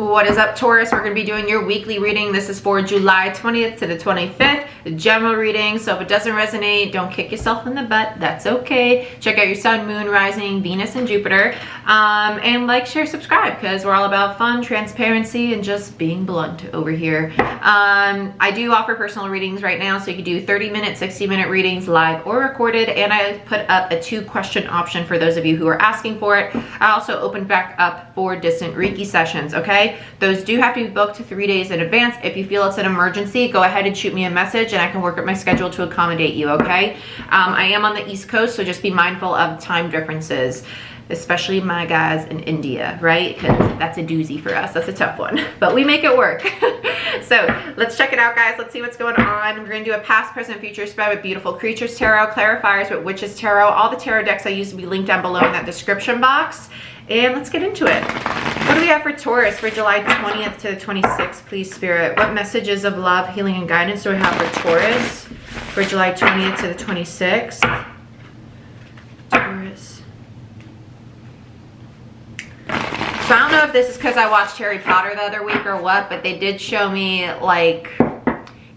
What is up, Taurus? We're going to be doing your weekly reading. This is for July 20th to the 25th, general reading. So if it doesn't resonate, don't kick yourself in the butt. That's okay. Check out your sun, moon, rising, Venus, and Jupiter. And like, share, subscribe, because we're all about fun, transparency, and just being blunt over here. I do offer personal readings right now, so you can do 30-minute, 60-minute readings, live or recorded. And I put up a 2-question option for those of you who are asking for it. I also opened back up for distant Reiki sessions, okay? Those do have to be booked 3 days in advance. If you feel it's an emergency, go ahead and shoot me a message and I can work at my schedule to accommodate you, okay? I am on the East Coast, so just be mindful of time differences, especially my guys in India, right? Because that's a doozy for us. That's a tough one, but we make it work. So let's check it out, guys. Let's see what's going on. We're going to do a past, present, future spread with Beautiful Creatures Tarot, clarifiers with Witches Tarot. All the tarot decks I use will be linked down below in that description box. And let's get into it. What do we have for Taurus for July 20th to the 26th, please, Spirit? What messages of love, healing, and guidance do we have for Taurus for July 20th to the 26th? Taurus. So I don't know if this is because I watched Harry Potter the other week or what, but they did show me, like,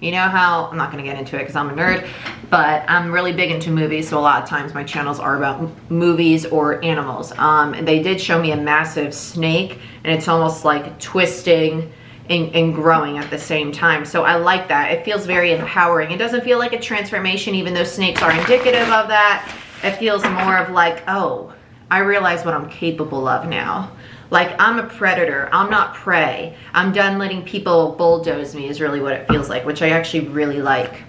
you know how, I'm not going to get into it because I'm a nerd, but I'm really big into movies, so a lot of times my channels are about movies or animals. And they did show me a massive snake, and it's almost like twisting and growing at the same time. So I like that. It feels very empowering. It doesn't feel like a transformation, even though snakes are indicative of that. It feels more of like, oh, I realize what I'm capable of now. Like, I'm a predator, I'm not prey. I'm done letting people bulldoze me is really what it feels like, which I actually really like.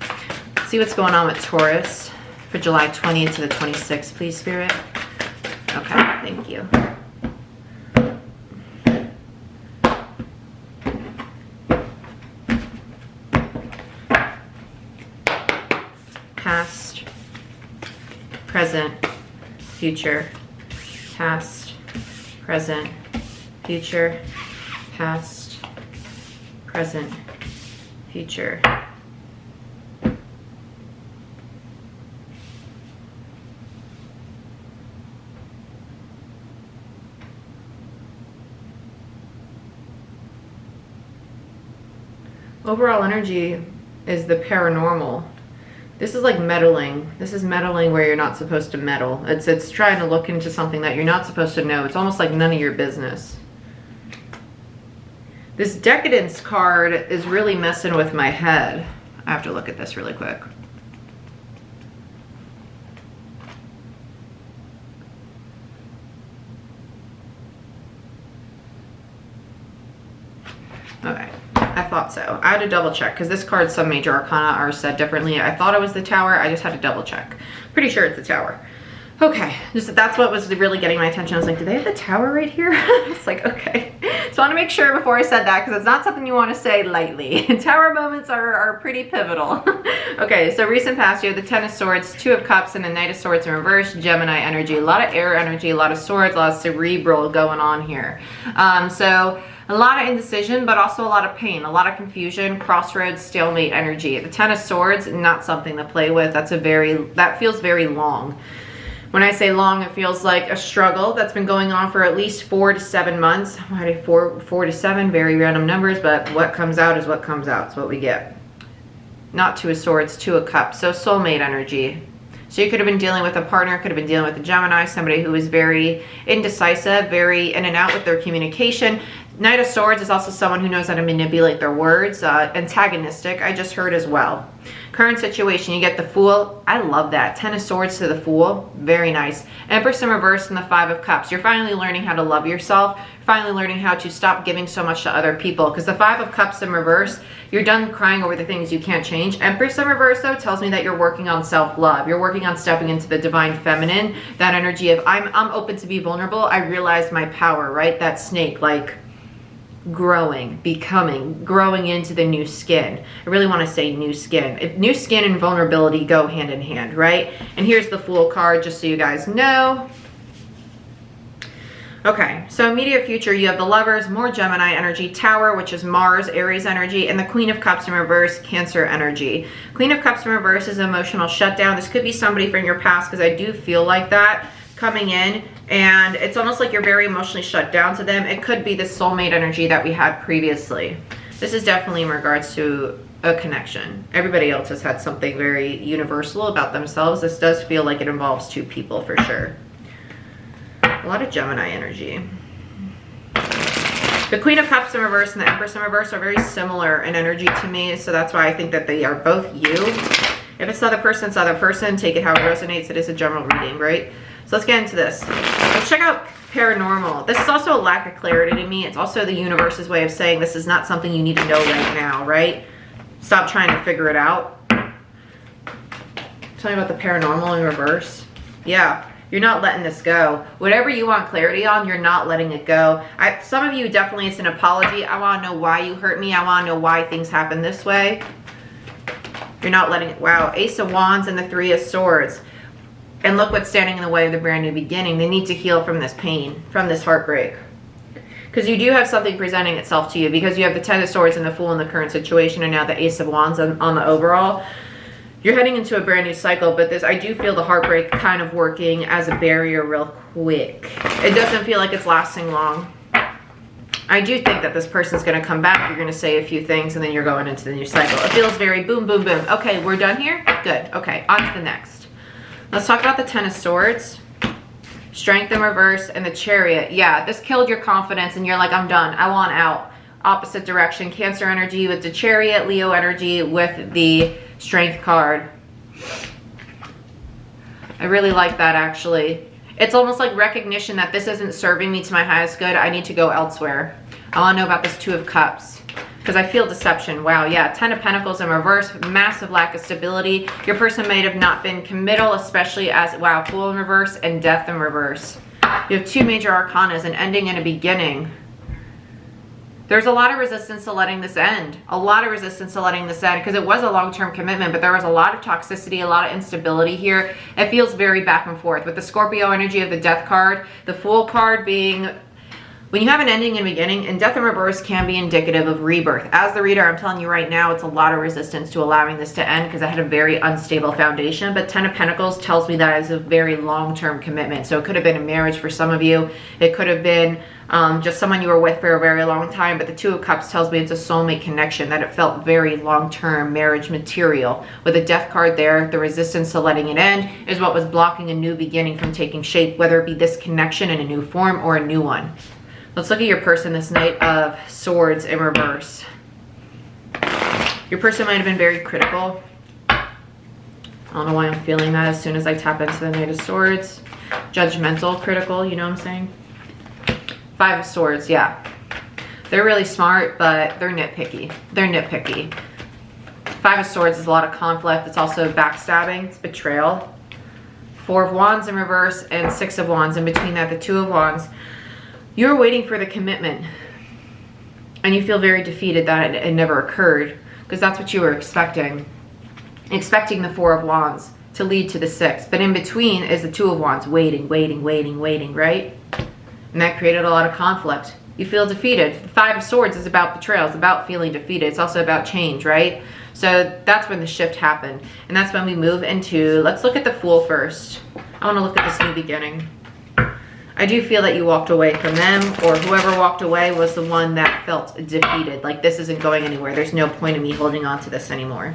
Let's see what's going on with Taurus for July 20th to the 26th, please, Spirit. Okay, thank you. Past, present, future. Past, present, future, past, present, future. Overall energy is the paranormal. This is like meddling. This is meddling where you're not supposed to meddle. It's trying to look into something that you're not supposed to know. It's almost like none of your business. This decadence card is really messing with my head. I have to look at this really quick. Okay. I thought so. I had to double check because this card, some major arcana are said differently. I thought it was the Tower. I just had to double check. Pretty sure it's the Tower. Okay, that's what was really getting my attention. I was like, do they have the Tower right here? It's like, okay. So I want to make sure before I said that, because it's not something you want to say lightly. Tower moments are pretty pivotal. Okay, so recent past, you have the Ten of Swords, Two of Cups, and the Knight of Swords in reverse, Gemini energy. A lot of air energy, a lot of swords, a lot of cerebral going on here. So a lot of indecision, but also a lot of pain, a lot of confusion, crossroads, stalemate energy. The Ten of Swords, not something to play with. That feels very long. When I say long, it feels like a struggle that's been going on for at least 4 to 7 months. Four to seven, very random numbers, but what comes out is what comes out. It's what we get. Not Two of Swords, Two of Cups. So soulmate energy. So you could have been dealing with a partner, could have been dealing with a Gemini, somebody who is very indecisive, very in and out with their communication. Knight of Swords is also someone who knows how to manipulate their words. Antagonistic, I just heard as well. Current situation, you get the Fool. I love that. Ten of Swords to the Fool. Very nice. Empress in reverse and the Five of Cups. You're finally learning how to love yourself. Finally learning how to stop giving so much to other people. Because the Five of Cups in reverse, you're done crying over the things you can't change. Empress in reverse, though, tells me that you're working on self-love. You're working on stepping into the divine feminine. That energy of, I'm open to be vulnerable. I realized my power, right? That snake, like, growing, becoming, growing into the new skin. I really want to say new skin. New skin and vulnerability go hand in hand, right? And here's the Fool card, just so you guys know. Okay, so immediate future, you have the Lovers, more Gemini energy, Tower, which is Mars, Aries energy, and the Queen of Cups in reverse, Cancer energy. Queen of Cups in reverse is emotional shutdown. This could be somebody from your past, because I do feel like that. coming in, and it's almost like you're very emotionally shut down to them. It could be the soulmate energy that we had previously. This is definitely in regards to a connection. Everybody else has had something very universal about themselves. This does feel like it involves two people for sure. A lot of Gemini energy. The Queen of Cups in reverse and the Empress in reverse are very similar in energy to me, so that's why I think that they are both you. If it's the other person, it's the other person. Take it how it resonates. It is a general reading, right? So let's get into this. Let's check out paranormal. This is also a lack of clarity to me. It's also the universe's way of saying this is not something you need to know right now, right? Stop trying to figure it out. Tell me about the paranormal in reverse. Yeah, you're not letting this go. Whatever you want clarity on, you're not letting it go. Some of you definitely, it's an apology. I want to know why you hurt me. I want to know why things happen this way. You're not letting it. Wow, Ace of Wands and the Three of Swords. And look what's standing in the way of the brand new beginning. They need to heal from this pain, from this heartbreak. Because you do have something presenting itself to you, because you have the Ten of Swords and the Fool in the current situation, and now the Ace of Wands on the overall. You're heading into a brand new cycle, but I do feel the heartbreak kind of working as a barrier real quick. It doesn't feel like it's lasting long. I do think that this person's going to come back. You're going to say a few things, and then you're going into the new cycle. It feels very boom, boom, boom. Okay, we're done here? Good. Okay, on to the next. Let's talk about the Ten of Swords. Strength in reverse and the Chariot. Yeah, this killed your confidence, and you're like, I'm done. I want out. Opposite direction. Cancer energy with the Chariot. Leo energy with the Strength card. I really like that, actually. It's almost like recognition that this isn't serving me to my highest good. I need to go elsewhere. I want to know about this Two of Cups, because I feel deception. Wow, yeah. Ten of Pentacles in reverse. Massive lack of stability. Your person may have not been committal, especially as, wow, Fool in reverse and Death in reverse. You have two major arcanas, an ending and a beginning. There's a lot of resistance to letting this end. A lot of resistance to letting this end, because it was a long-term commitment, but there was a lot of toxicity, a lot of instability here. It feels very back and forth. With the Scorpio energy of the Death card, the Fool card being, when you have an ending and beginning, and Death in reverse can be indicative of rebirth. As the reader, I'm telling you right now, it's a lot of resistance to allowing this to end, because I had a very unstable foundation. But Ten of Pentacles tells me that is a very long-term commitment. So it could have been a marriage for some of you. It could have been just someone you were with for a very long time. But the Two of Cups tells me it's a soulmate connection, that it felt very long-term marriage material. With the Death card there, the resistance to letting it end is what was blocking a new beginning from taking shape, whether it be this connection in a new form or a new one. Let's look at your person, this Knight of Swords in reverse. Your person might have been very critical. I don't know why I'm feeling that as soon as I tap into the Knight of Swords. Judgmental, critical, you know what I'm saying? Five of Swords, yeah. They're really smart, but they're nitpicky. They're nitpicky. Five of Swords is a lot of conflict. It's also backstabbing. It's betrayal. Four of Wands in reverse and Six of Wands. In between that, the Two of Wands. You're waiting for the commitment, and you feel very defeated that it never occurred, because that's what you were expecting. Expecting the Four of Wands to lead to the Six. But in between is the Two of Wands, waiting, waiting, waiting, waiting, right? And that created a lot of conflict. You feel defeated. The Five of Swords is about betrayal. It's about feeling defeated. It's also about change, right? So that's when the shift happened. And that's when we move into, let's look at the Fool first. I want to look at this new beginning. I do feel that you walked away from them, or whoever walked away was the one that felt defeated. Like, this isn't going anywhere. There's no point in me holding on to this anymore.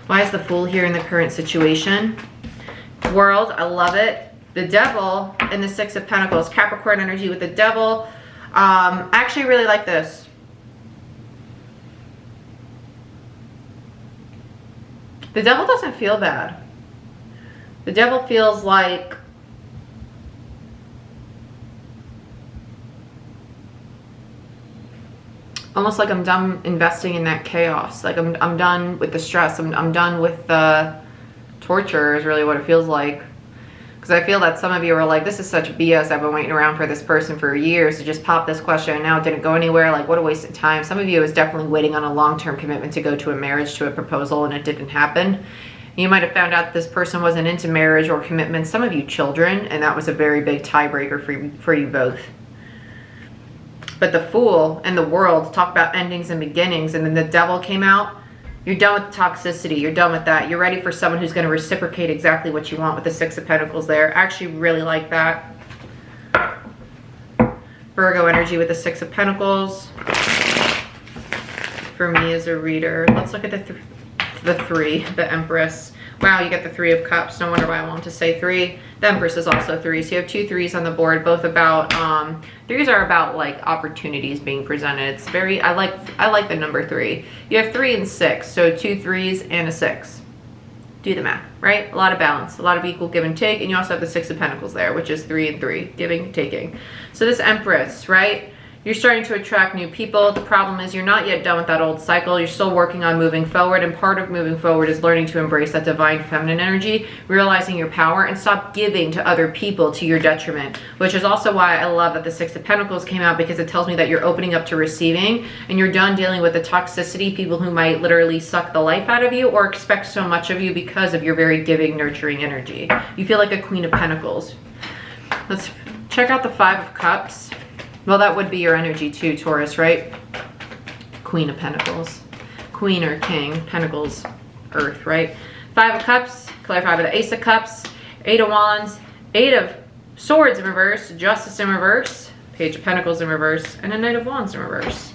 Why is the Fool here in the current situation? World, I love it. The Devil and the Six of Pentacles. Capricorn energy with the Devil. I actually really like this. The Devil doesn't feel bad. The Devil feels like almost like I'm done investing in that chaos. Like I'm done with the stress. I'm done with the torture is really what it feels like. Because I feel that some of you are like, this is such BS. I've been waiting around for this person for years to just pop this question, and now it didn't go anywhere. Like, what a waste of time. Some of you is definitely waiting on a long-term commitment to go to a marriage, to a proposal, and it didn't happen. You might have found out that this person wasn't into marriage or commitment. Some of you children, and that was a very big tiebreaker for you both. But the Fool and the World talk about endings and beginnings, and then the Devil came out. You're done with the toxicity. You're done with that. You're ready for someone who's going to reciprocate exactly what you want with the Six of Pentacles there. I actually really like that. Virgo energy with the Six of Pentacles. For me as a reader. Let's look at the three, the Empress. Wow, you get the Three of Cups. No wonder why I wanted to say three. The Empress is also three. So you have 2 threes on the board, both about, threes are about like opportunities being presented. It's very, I like the number 3. You have 3 and 6, so 2 threes and a 6. Do the math, right? A lot of balance, a lot of equal give and take. And you also have the Six of Pentacles there, which is 3 and 3, giving, taking. So this Empress, right? You're starting to attract new people. The problem is you're not yet done with that old cycle. You're still working on moving forward. And part of moving forward is learning to embrace that divine feminine energy, realizing your power, and stop giving to other people to your detriment, which is also why I love that the Six of Pentacles came out, because it tells me that you're opening up to receiving and you're done dealing with the toxicity, people who might literally suck the life out of you or expect so much of you because of your very giving, nurturing energy. You feel like a Queen of Pentacles. Let's check out the Five of Cups. Well, that would be your energy too, Taurus, right? Queen of Pentacles. Queen or King. Pentacles, Earth, right? Five of Cups, clarified by the Ace of Cups. 8 of Wands. 8 of Swords in reverse. Justice in reverse. Page of Pentacles in reverse. And a Knight of Wands in reverse.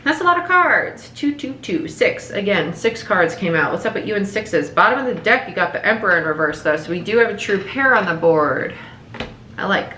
That's a lot of cards. 2, 2, 2, 6. Again, 6 cards came out. What's up with you and sixes? Bottom of the deck, you got the Emperor in reverse, though. So we do have a true pair on the board. I like.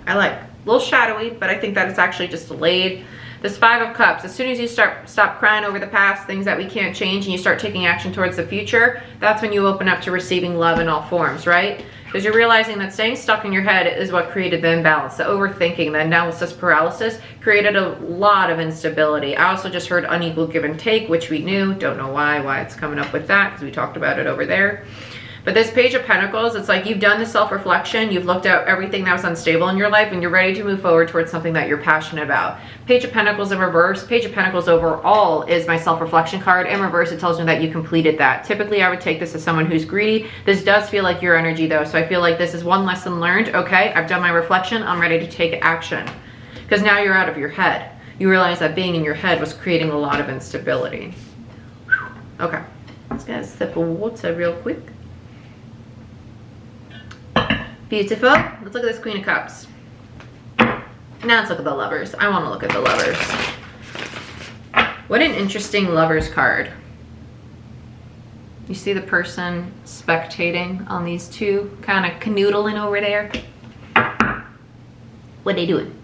A little shadowy, but I think that it's actually just delayed. This Five of Cups, as soon as you stop crying over the past, things that we can't change, and you start taking action towards the future, that's when you open up to receiving love in all forms, right? Because you're realizing that staying stuck in your head is what created the imbalance. The overthinking, the analysis paralysis created a lot of instability. I also just heard unequal give and take, which we knew. Don't know why it's coming up with that, because we talked about it over there. But this Page of Pentacles, it's like you've done the self-reflection, you've looked at everything that was unstable in your life, and you're ready to move forward towards something that you're passionate about. Page of Pentacles in reverse. Page of Pentacles overall is my self-reflection card. In reverse, it tells me that you completed that. Typically, I would take this as someone who's greedy. This does feel like your energy, though, so I feel like this is one lesson learned. Okay, I've done my reflection. I'm ready to take action. Because now you're out of your head. You realize that being in your head was creating a lot of instability. Okay, let's get a sip of water real quick. Beautiful. Let's look at this Queen of Cups. Now let's look at the Lovers. I want to look at the Lovers. What an interesting Lovers card. You see the person spectating on these two, kind of canoodling over there. What are they doing?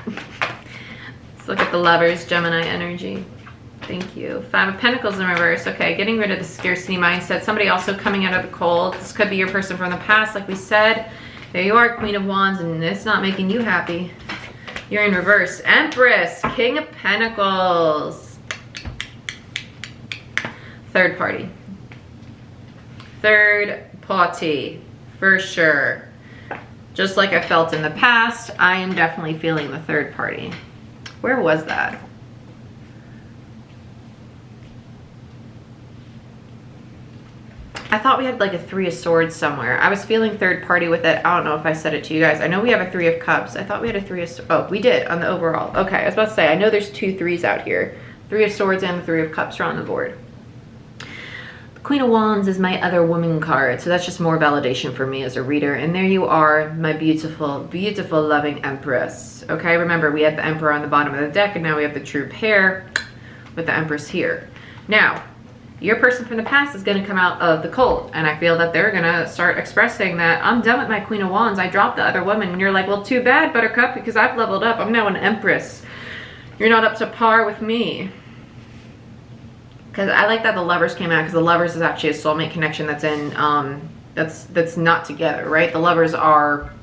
Let's look at the Lovers, Gemini energy. Thank you. Five of Pentacles in reverse. Okay, getting rid of the scarcity mindset. Somebody also coming out of the cold. This could be your person from the past, like we said. There you are, Queen of Wands, and it's not making you happy. You're in reverse. Empress, King of Pentacles. Third party. Third party, for sure. Just like I felt in the past, I am definitely feeling the third party. Where was that? I thought we had like a Three of Swords somewhere. I was feeling third party with it. I don't know if I said it to you guys. I know we have a Three of Cups. I thought we had a Three of Swords. Oh, we did on the overall. Okay, I was about to say, I know there's 2 threes out here. Three of Swords and the Three of Cups are on the board. The Queen of Wands is my other woman card. So that's just more validation for me as a reader. And there you are, my beautiful, beautiful, loving Empress. Okay, remember we had the Emperor on the bottom of the deck, and now we have the true pair with the Empress here. Now, your person from the past is going to come out of the cold, and I feel that they're going to start expressing that I'm done with my Queen of Wands. I dropped the other woman, and you're like, well, too bad, Buttercup, because I've leveled up. I'm now an Empress. You're not up to par with me. Because I like that the Lovers came out, because the Lovers is actually a soulmate connection that's in that's not together, right? The Lovers are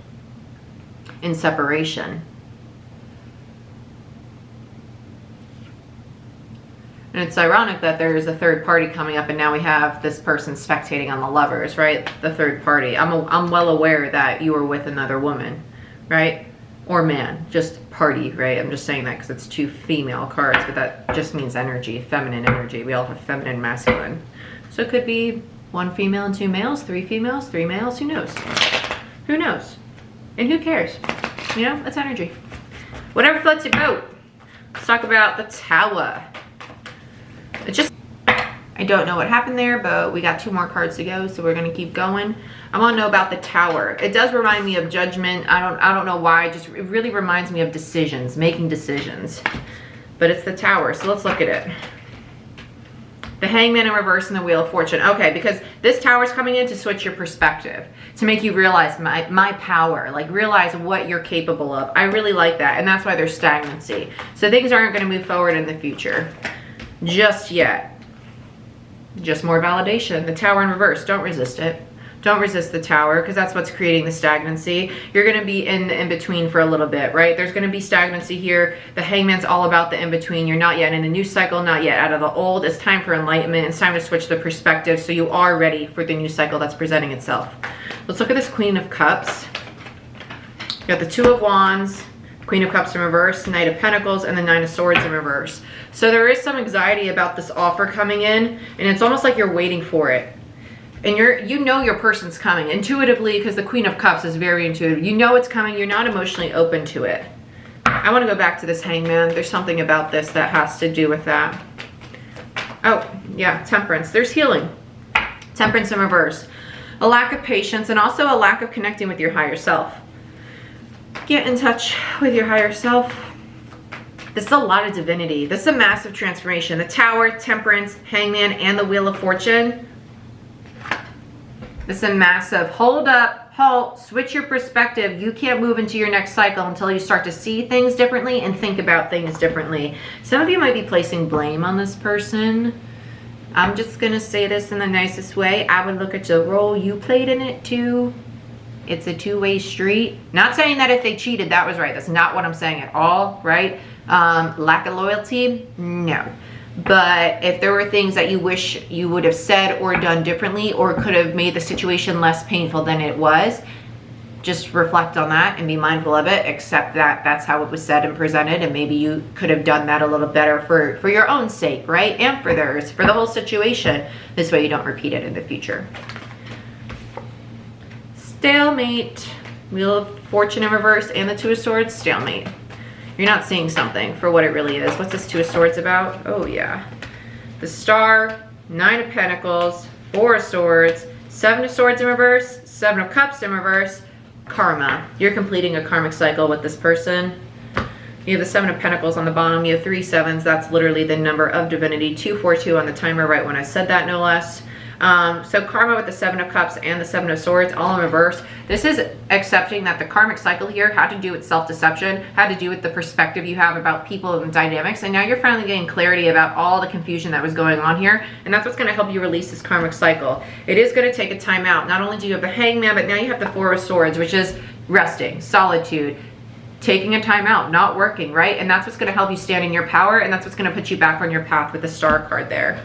in separation. And it's ironic that there's a third party coming up, and now we have this person spectating on the Lovers, right? The third party. I'm well aware that you were with another woman, right? Or man, just party, right? I'm just saying that because it's 2 female cards, but that just means energy, feminine energy. We all have feminine, masculine. So it could be 1 female and 2 males, 3 females, 3 males, who knows? Who knows? And who cares? You know, it's energy. Whatever floats your boat. Let's talk about the Tower. It's just, I don't know what happened there, but we got 2 more cards to go, so we're gonna keep going. I wanna know about the Tower. It does remind me of judgment. I don't know why, it really reminds me of decisions, making decisions. But it's the Tower, so let's look at it. The Hangman in reverse and the Wheel of Fortune. Okay, because this Tower is coming in to switch your perspective, to make you realize my power, like realize what you're capable of. I really like that, and that's why there's stagnancy. So things aren't gonna move forward in the future, just yet. Just more validation. The Tower in reverse, don't resist it. Don't resist the Tower, because that's what's creating the stagnancy. You're going to be in the in-between for a little bit, right? There's going to be stagnancy here. The Hangman's all about the in-between. You're not yet in a new cycle, not yet out of the old. It's time for enlightenment. It's time to switch the perspective, so you are ready for the new cycle that's presenting itself. Let's look at this Queen of Cups. You got the 2 of Wands, Queen of Cups in reverse, Knight of Pentacles, and the 9 of Swords in reverse. So there is some anxiety about this offer coming in, and it's almost like you're waiting for it. And you know your person's coming intuitively, because the Queen of Cups is very intuitive. You know it's coming. You're not emotionally open to it. I want to go back to this Hangman. There's something about this that has to do with that. Oh, yeah, Temperance. There's healing. Temperance in reverse. A lack of patience, and also a lack of connecting with your higher self. Get in touch with your higher self. This is a lot of divinity. This is a massive transformation. The Tower, Temperance, Hangman, and the Wheel of Fortune. This is a massive hold up, halt, switch your perspective. You can't move into your next cycle until you start to see things differently and think about things differently. Some of you might be placing blame on this person. I'm just gonna say this in the nicest way. I would look at the role you played in it too. It's a two-way street. Not saying that if they cheated, that was right. That's not what I'm saying at all, right? Lack of loyalty, no. But if there were things that you wish you would have said or done differently, or could have made the situation less painful than it was, just reflect on that and be mindful of it. Accept that that's how it was said and presented, and maybe you could have done that a little better for your own sake, right? And for theirs, for the whole situation. This way you don't repeat it in the future. Stalemate. Wheel of Fortune in reverse and the 2 of Swords. Stalemate. You're not seeing something for what it really is. What's this 2 of Swords about? Oh, yeah. The Star, 9 of Pentacles, 4 of Swords, 7 of Swords in reverse, 7 of Cups in reverse, karma. You're completing a karmic cycle with this person. You have the 7 of Pentacles on the bottom. You have 3 sevens. That's literally the number of divinity. 242 on the timer right when I said that, no less. So karma with the 7 of Cups and the 7 of Swords, all in reverse. This is accepting that the karmic cycle here had to do with self-deception, had to do with the perspective you have about people and dynamics, and now you're finally getting clarity about all the confusion that was going on here, and that's what's going to help you release this karmic cycle. It is going to take a time out. Not only do you have the Hangman, but now you have the 4 of Swords, which is resting, solitude, taking a time out, not working, right? And that's what's going to help you stand in your power, and that's what's going to put you back on your path with the Star card there.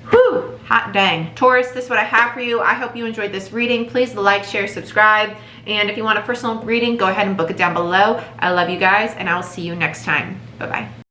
Whew, hot dang. Taurus, this is what I have for you. I hope you enjoyed this reading. Please like, share, subscribe. And if you want a personal reading, go ahead and book it down below. I love you guys, and I will see you next time. Bye-bye.